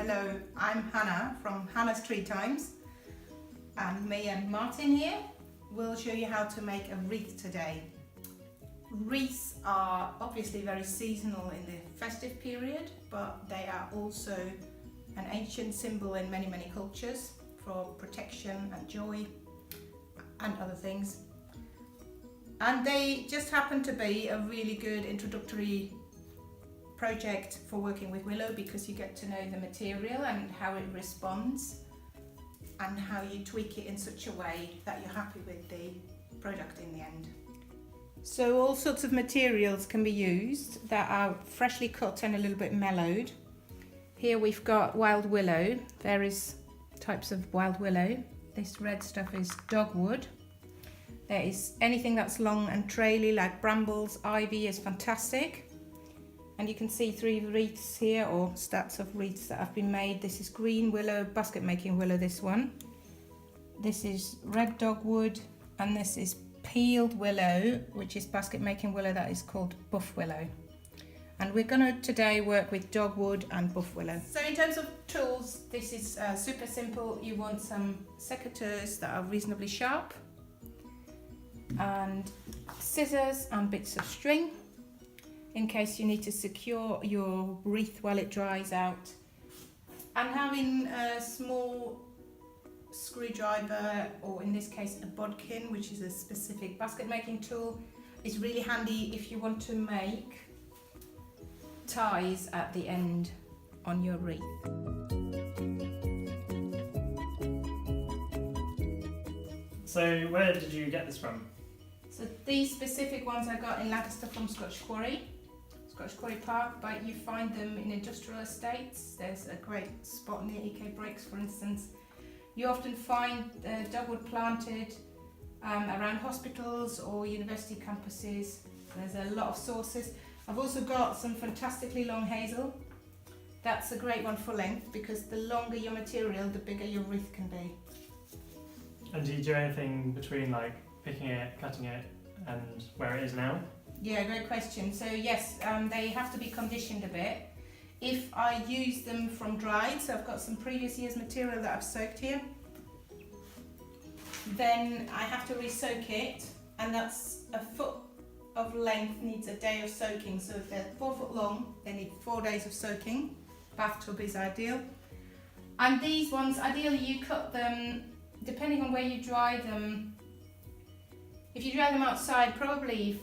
Hello, I'm Hannah from Hannah's Tree Times, and me and Martin here will show you how to make a wreath today. Wreaths are obviously very seasonal in the festive period, but they are also an ancient symbol in many cultures for protection and joy and other things. And they just happen to be a really good introductory project for working with willow, because you get to know the material and how it responds and how you tweak it in such a way that you're happy with the product in the end. So all sorts of materials can be used that are freshly cut and a little bit mellowed. Here we've got wild willow, various types of wild willow. This red stuff is dogwood. There is anything that's long and traily like brambles, ivy is fantastic. And you can see 3 wreaths here, or stacks of wreaths that have been made. This is green willow, basket making willow, this one. This is red dogwood, and this is peeled willow, which is basket making willow that is called buff willow. And we're going to today work with dogwood and buff willow. So in terms of tools, this is super simple. You want some secateurs that are reasonably sharp, and scissors and bits of string in case you need to secure your wreath while it dries out. And having a small screwdriver, or in this case a bodkin, which is a specific basket making tool, is really handy if you want to make ties at the end on your wreath. So where did you get this from? So these specific ones I got in Lancaster from Scotch Quarry Park, but you find them in industrial estates. There's a great spot near EK Breaks, for instance. You often find dogwood planted around hospitals or university campuses. There's a lot of sources. I've also got some fantastically long hazel. That's a great one for length, because the longer your material, the bigger your wreath can be. And do you do anything between like picking it, cutting it, and where it is now? Yeah, great question. So yes, they have to be conditioned a bit. If I use them from dried, so I've got some previous year's material that I've soaked here, then I have to re-soak it, and that's a foot of length needs a day of soaking. So if they're 4 foot long, they need 4 days of soaking. Bathtub is ideal. And these ones, ideally you cut them, depending on where you dry them. If you dry them outside, probably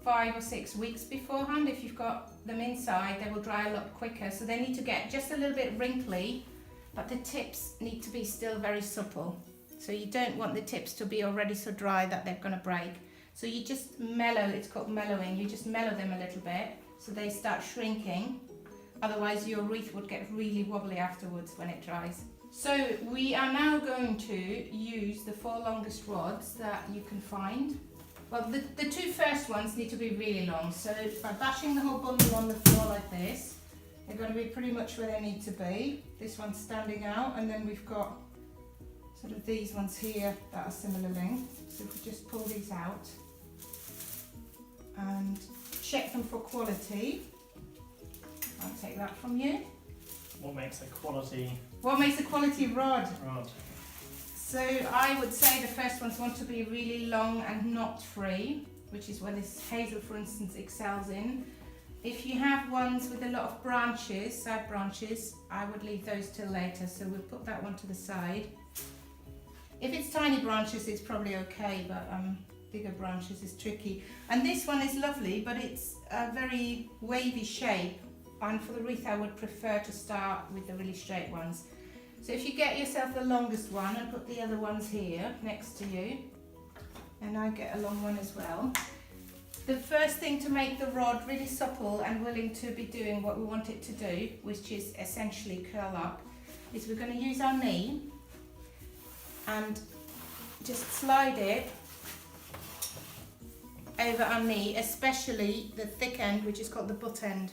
5 or 6 weeks beforehand. If you've got them inside, they will dry a lot quicker. So they need to get just a little bit wrinkly, but the tips need to be still very supple. So you don't want the tips to be already so dry that they're going to break. So you just mellow, it's called mellowing, you just mellow them a little bit so they start shrinking. Otherwise your wreath would get really wobbly afterwards when it dries. So we are now going to use the 4 longest rods that you can find. Well, the 2 first ones need to be really long, so by bashing the whole bundle on the floor like this, they're going to be pretty much where they need to be. This one's standing out, and then we've got sort of these ones here that are similar length. So if we just pull these out and check them for quality. I'll take that from you. What makes a quality rod? rod? So I would say the first ones want to be really long and knot-free, which is where this hazel, for instance, excels in. If you have ones with a lot of branches, side branches, I would leave those till later, so we'll put that one to the side. If it's tiny branches, it's probably okay, but bigger branches is tricky. And this one is lovely, but it's a very wavy shape, and for the wreath I would prefer to start with the really straight ones. So if you get yourself the longest one and put the other ones here next to you, and I get a long one as well. The first thing to make the rod really supple and willing to be doing what we want it to do, which is essentially curl up, is we're going to use our knee and just slide it over our knee, especially the thick end, which is called the butt end.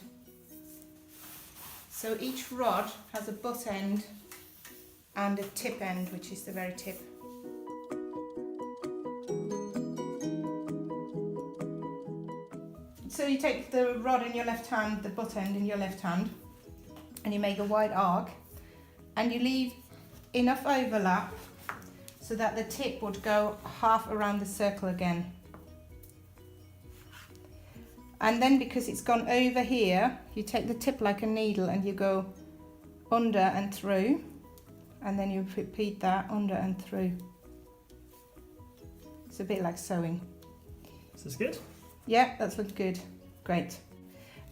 So each rod has a butt end and a tip end, which is the very tip. So you take the rod in your left hand, the butt end in your left hand, and you make a wide arc, and you leave enough overlap so that the tip would go half around the circle again. And then because it's gone over here, you take the tip like a needle and you go under and through, and then you repeat that under and through. It's a bit like sewing. Is this good? Yeah, that's looked good. Great.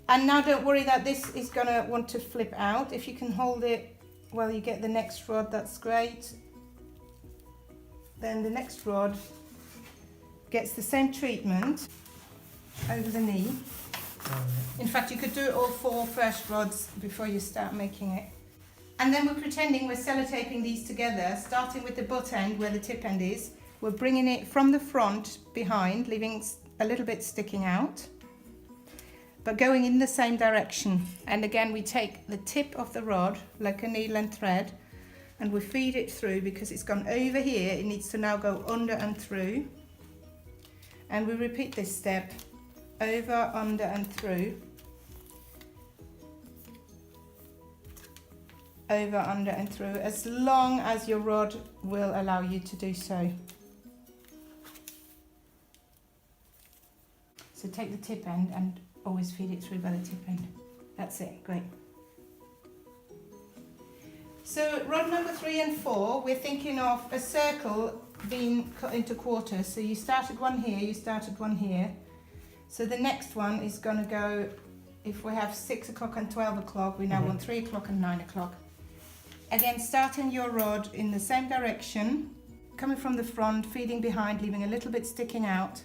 And now don't worry that this is gonna want to flip out. If you can hold it while you get the next rod, that's great. Then the next rod gets the same treatment over the knee. In fact, you could do it all 4 first rods before you start making it. And then we're pretending we're sellotaping these together, starting with the butt end where the tip end is. We're bringing it from the front behind, leaving a little bit sticking out, but going in the same direction. And again, we take the tip of the rod like a needle and thread, and we feed it through because it's gone over here. It needs to now go under and through. And we repeat this step over, under and through. Over, under and through, as long as your rod will allow you to do so. So take the tip end and always feed it through by the tip end. That's it, great. So rod number 3 and 4, we're thinking of a circle being cut into quarters. So you started one here, you started one here. So the next one is going to go, if we have 6 o'clock and 12 o'clock, we now want 3 o'clock and 9 o'clock. Again, starting your rod in the same direction, coming from the front, feeding behind, leaving a little bit sticking out,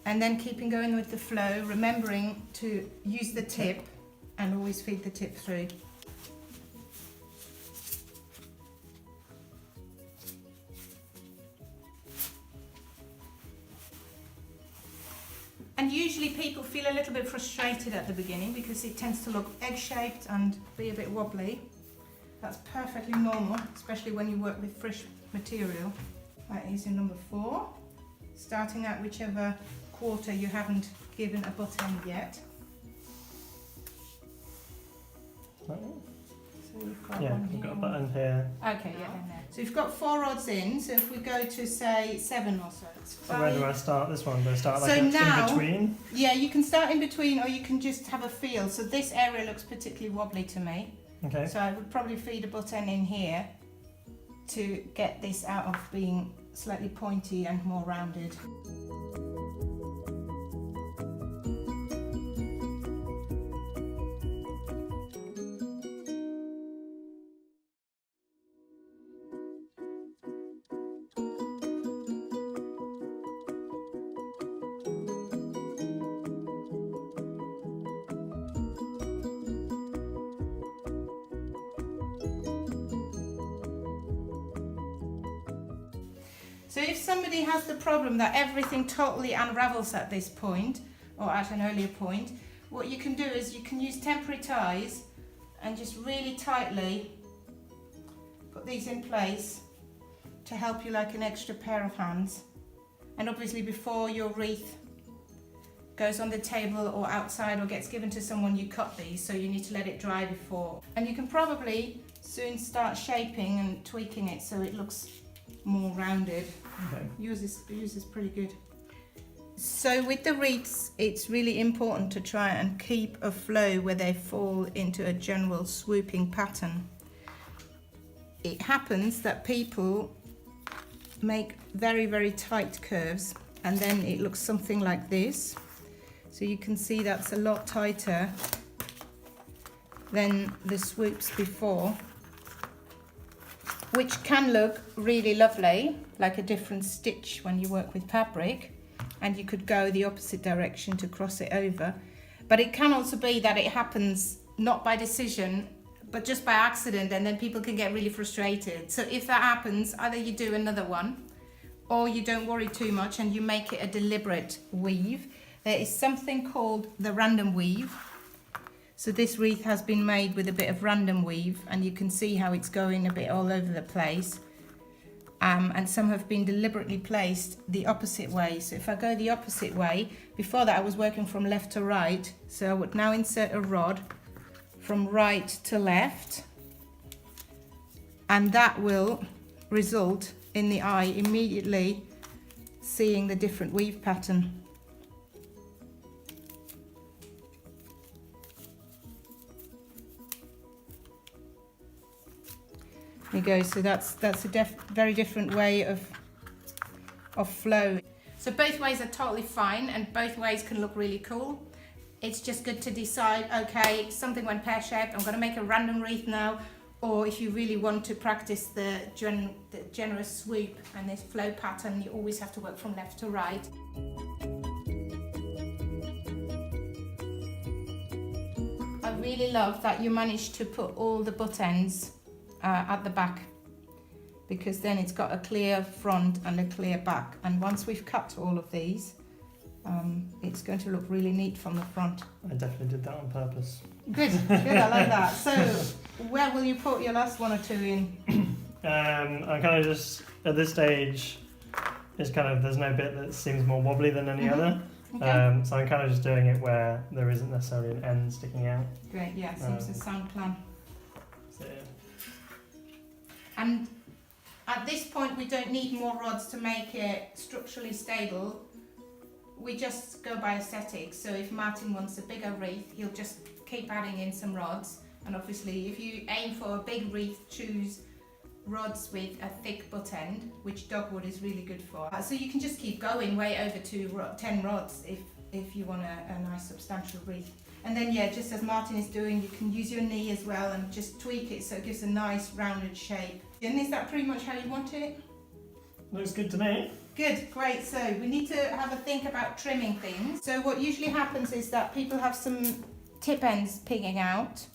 and then keeping going with the flow, remembering to use the tip and always feed the tip through. And usually people feel a little bit frustrated at the beginning because it tends to look egg-shaped and be a bit wobbly. That's perfectly normal, especially when you work with fresh material. That is in number 4. Starting at whichever quarter you haven't given a butt end yet. So you've got one we've here. got a button here. Okay, yeah. So you've got 4 rods in, so if we go to say 7 or so. So where do I start this one? Do I start like So in now- between? Yeah, you can start in between or you can just have a feel. So this area looks particularly wobbly to me. Okay. So I would probably feed a butt end in here to get this out of being slightly pointy and more rounded. So if somebody has the problem that everything totally unravels at this point, or at an earlier point, what you can do is you can use temporary ties and just really tightly put these in place to help you like an extra pair of hands. And obviously before your wreath goes on the table or outside or gets given to someone, you cut these, so you need to let it dry before. And you can probably soon start shaping and tweaking it so it looks more rounded. Okay. Yours is pretty good. So with the wreaths, it's really important to try and keep a flow where they fall into a general swooping pattern. It happens that people make very, very tight curves and then it looks something like this. So you can see that's a lot tighter than the swoops before, which can look really lovely, like a different stitch when you work with fabric, and you could go the opposite direction to cross it over. But it can also be that it happens not by decision, but just by accident, and then people can get really frustrated. So if that happens, either you do another one, or you don't worry too much and you make it a deliberate weave. There is something called the random weave. So this wreath has been made with a bit of random weave, and you can see how it's going a bit all over the place. And some have been deliberately placed the opposite way. So if I go the opposite way, before that I was working from left to right. So I would now insert a rod from right to left. and that will result in the eye immediately seeing the different weave pattern. There you go. So that's a very different way of flow. So both ways are totally fine, and both ways can look really cool. It's just good to decide, okay, something went pear-shaped, I'm going to make a random wreath now, or if you really want to practice the generous swoop and this flow pattern, you always have to work from left to right. I really love that you managed to put all the butt ends at the back, because then it's got a clear front and a clear back, and once we've cut all of these, it's going to look really neat from the front. I definitely did that on purpose. Good, I like that. So where will you put your last one or two in? I'm kind of just, at this stage, it's kind of, there's no bit that seems more wobbly than any other. Okay. So I'm kind of just doing it where there isn't necessarily an end sticking out. Great, yeah, seems a sound plan. So, yeah. And at this point we don't need more rods to make it structurally stable. We just go by aesthetics. So if Martin wants a bigger wreath, he'll just keep adding in some rods. And obviously if you aim for a big wreath, choose rods with a thick butt end, which dogwood is really good for. So you can just keep going way over to 10 rods if you want a nice substantial wreath. And then yeah, just as Martin is doing, you can use your knee as well and just tweak it so it gives a nice rounded shape. And is that pretty much how you want it? Looks good to me. Good, great. So we need to have a think about trimming things. So what usually happens is that people have some tip ends picking out.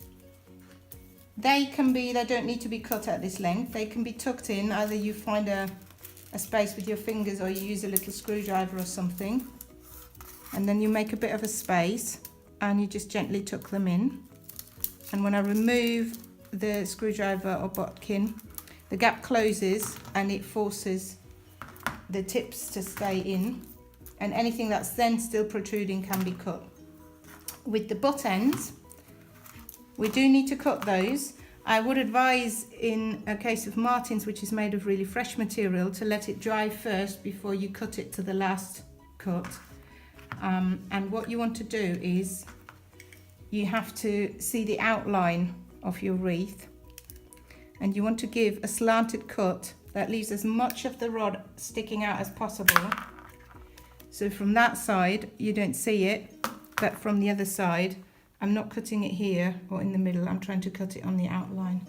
They don't need to be cut at this length. They can be tucked in. Either you find a space with your fingers, or you use a little screwdriver or something. And then you make a bit of a space and you just gently tuck them in. And when I remove the screwdriver or bodkin, the gap closes and it forces the tips to stay in, and anything that's then still protruding can be cut. With the butt ends, we do need to cut those. I would advise, in a case of Martin's, which is made of really fresh material, to let it dry first before you cut it to the last cut. And what you want to do is you have to see the outline of your wreath, and you want to give a slanted cut that leaves as much of the rod sticking out as possible. So from that side you don't see it, but from the other side, I'm not cutting it here or in the middle, I'm trying to cut it on the outline.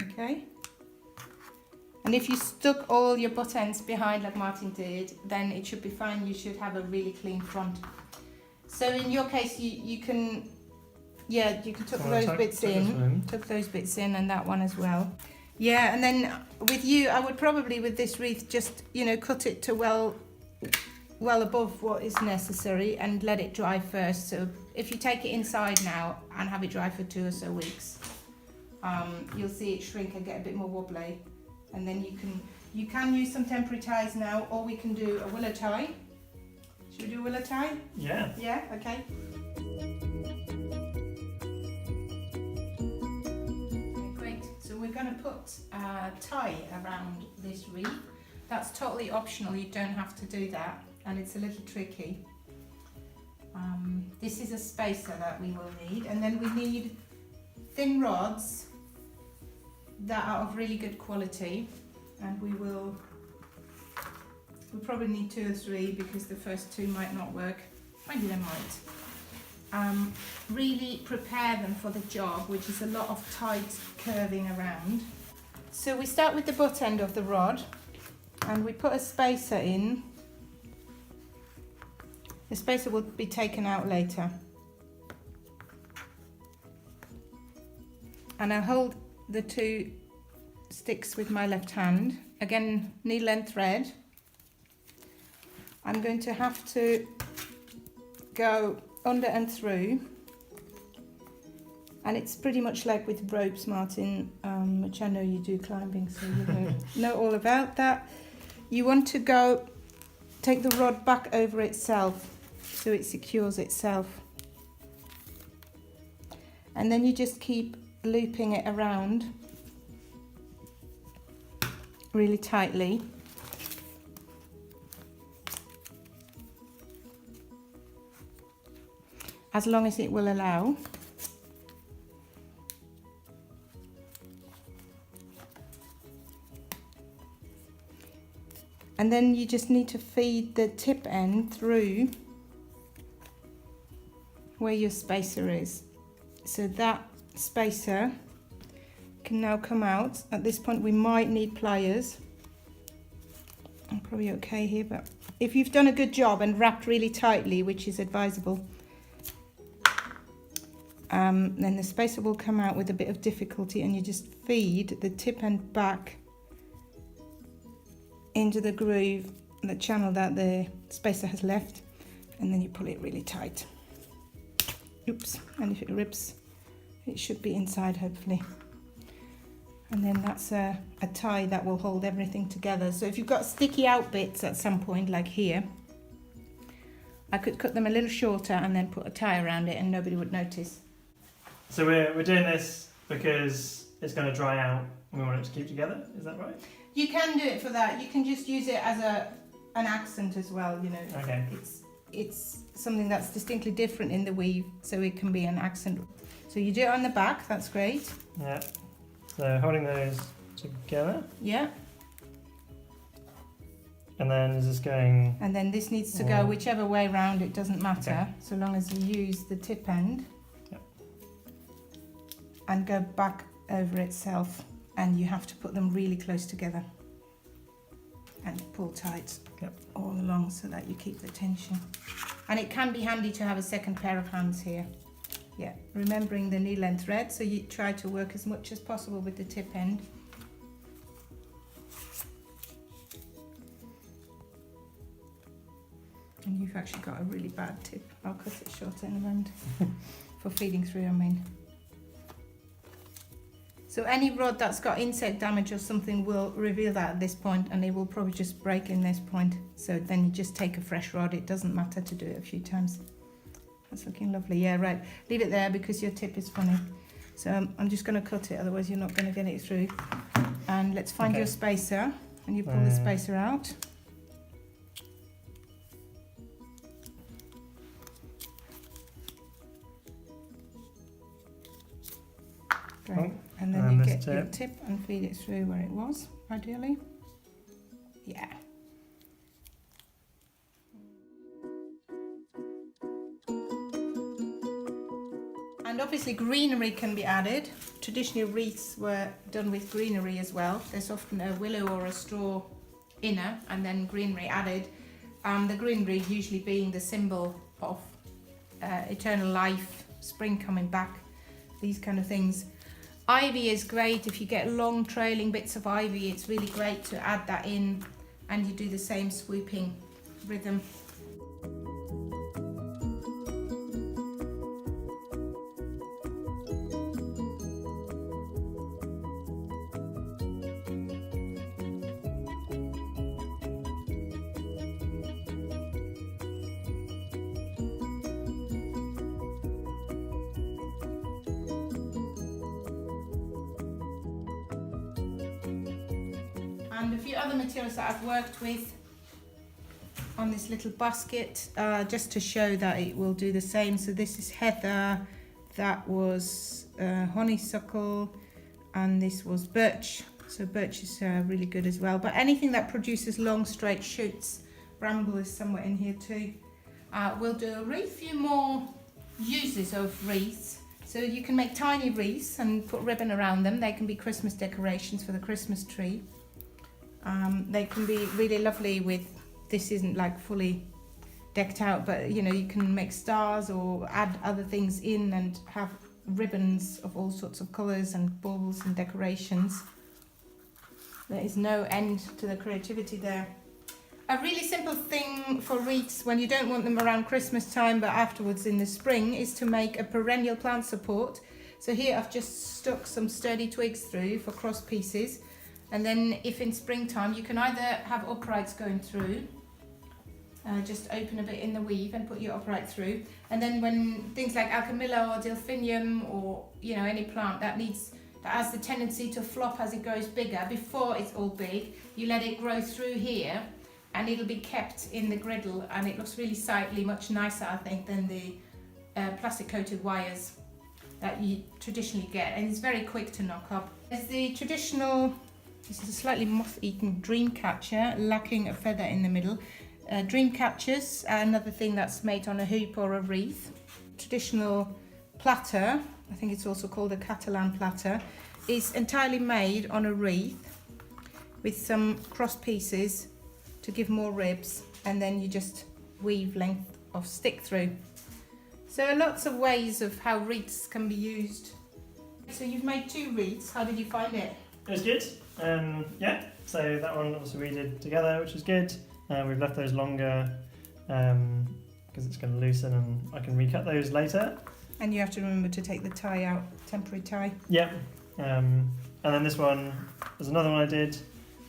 Okay? And if you stuck all your butt ends behind like Martin did, then it should be fine. You should have a really clean front. So in your case, you can tuck those bits in, tuck those bits in, and that one as well. Yeah, and then with you, I would probably, with this wreath, just, cut it to well above what is necessary and let it dry first. So if you take it inside now and have it dry for 2 or so weeks, you'll see it shrink and get a bit more wobbly. And then you can use some temporary ties now, or we can do a willow tie. Should we do a willow tie? Yeah. Yeah, okay. Great. So we're going to put a tie around this wreath. That's totally optional, you don't have to do that, and it's a little tricky. This is a spacer that we will need, and then we need thin rods that are of really good quality, and we'll probably need 2 or 3 because the first 2 might not work. Maybe they might. Really prepare them for the job, which is a lot of tight curving around. So we start with the butt end of the rod and we put a spacer in. The spacer will be taken out later. And I hold the 2 sticks with my left hand. Again, needle and thread. I'm going to have to go under and through. And it's pretty much like with ropes, Martin, which I know you do climbing, so you know all about that. You want to take the rod back over itself so it secures itself. And then you just keep looping it around really tightly. As long as it will allow. And then you just need to feed the tip end through where your spacer is. So that spacer can now come out. At this point we might need pliers. I'm probably okay here, but if you've done a good job and wrapped really tightly, which is advisable, then the spacer will come out with a bit of difficulty, and you just feed the tip end back into the groove, the channel that the spacer has left, and then you pull it really tight. Oops, and if it rips, it should be inside hopefully. And then that's a tie that will hold everything together. So if you've got sticky out bits at some point, like here, I could cut them a little shorter and then put a tie around it and nobody would notice. So we're doing this because it's going to dry out and we want it to keep together, is that right? You can do it for that. You can just use it as an accent as well, you know. Okay. It's something that's distinctly different in the weave, so it can be an accent. So you do it on the back, that's great. Yeah. So holding those together. Yeah. And then is this going... And then this needs to go whichever way round, it doesn't matter, okay, so long as you use the tip end. Yep. And go back over itself. And you have to put them really close together and pull tight, yep, all along so that you keep the tension. And it can be handy to have a second pair of hands here. Yeah, remembering the needle and thread, so you try to work as much as possible with the tip end. And you've actually got a really bad tip. I'll cut it shorter in a moment for feeding through, I mean. So any rod that's got insect damage or something will reveal that at this point, and it will probably just break in this point. So then you just take a fresh rod. It doesn't matter to do it a few times. That's looking lovely. Yeah, right. Leave it there because your tip is funny. So I'm just going to cut it, otherwise you're not going to get it through. And let's find your spacer, and you pull the spacer out. Great. And then you get your tip and feed it through where it was, ideally. Yeah. And obviously greenery can be added. Traditionally wreaths were done with greenery as well. There's often a willow or a straw inner and then greenery added. The greenery usually being the symbol of eternal life, spring coming back, these kind of things. Ivy is great. If you get long trailing bits of ivy, it's really great to add that in, and you do the same swooping rhythm. And a few other materials that I've worked with on this little basket, just to show that it will do the same. So this is heather, that was honeysuckle, and this was birch. So birch is really good as well. But anything that produces long straight shoots, bramble is somewhere in here too. We'll do a really few more uses of wreaths. So you can make tiny wreaths and put ribbon around them. They can be Christmas decorations for the Christmas tree. They can be really lovely with, this isn't like fully decked out, but you know, you can make stars or add other things in and have ribbons of all sorts of colours and balls and decorations. There is no end to the creativity there. A really simple thing for wreaths when you don't want them around Christmas time but afterwards in the spring is to make a perennial plant support. So here I've just stuck some sturdy twigs through for cross pieces. And then if in springtime, you can either have uprights going through, just open a bit in the weave and put your upright through. And then when things like alchemilla or delphinium or, you know, any plant that needs that has the tendency to flop as it grows bigger. Before it's all big, you let it grow through here and it'll be kept in the griddle, and it looks really sightly, much nicer I think than the plastic coated wires that you traditionally get, and it's very quick to knock up. There's the traditional, this is a slightly moth-eaten dream catcher lacking a feather in the middle. Dream catchers are another thing that's made on a hoop or a wreath. Traditional platter, I think it's also called a Catalan platter, is entirely made on a wreath with some cross pieces to give more ribs, and then you just weave length of stick through. So lots of ways of how wreaths can be used. So you've made 2 wreaths, how did you find it? It was good. Yeah, so that one obviously we did together, which is good. We've left those longer because it's going to loosen, and I can recut those later. And you have to remember to take the tie out, temporary tie. Yep. And then this one was another one I did.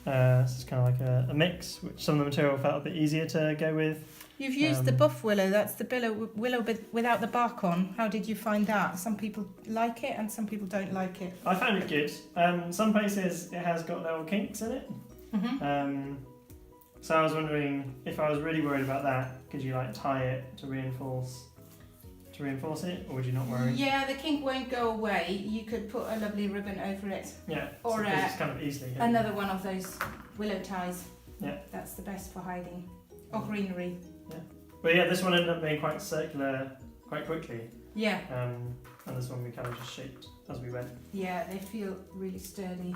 This is kind of like a mix, which some of the material felt a bit easier to go with. You've used the buff willow, that's the willow without the bark on. How did you find that? Some people like it and some people don't like it. I found it good. Some places it has got little kinks in it. Mm-hmm. So I was wondering if I was really worried about that, could you like tie it to reinforce it, or would you not worry? Yeah, the kink won't go away. You could put a lovely ribbon over it. Yeah. Or so it's kind of easily hidden. another one of those willow ties. Yeah. That's the best for hiding. Or greenery. Yeah. But yeah, this one ended up being quite circular quite quickly. Yeah. And this one we kind of just shaped as we went. Yeah, they feel really sturdy.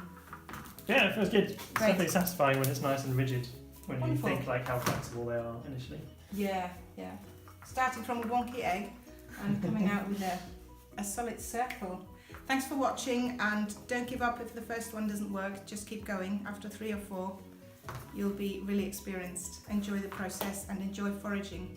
Yeah, it feels good. It's Great. definitely satisfying when it's nice and rigid, when Wonderful. you think like how flexible they are initially. Yeah, yeah. Starting from a wonky egg and coming out with a solid circle. Thanks for watching, and don't give up if the first one doesn't work. Just keep going. After 3 or 4, you'll be really experienced. Enjoy the process and enjoy foraging.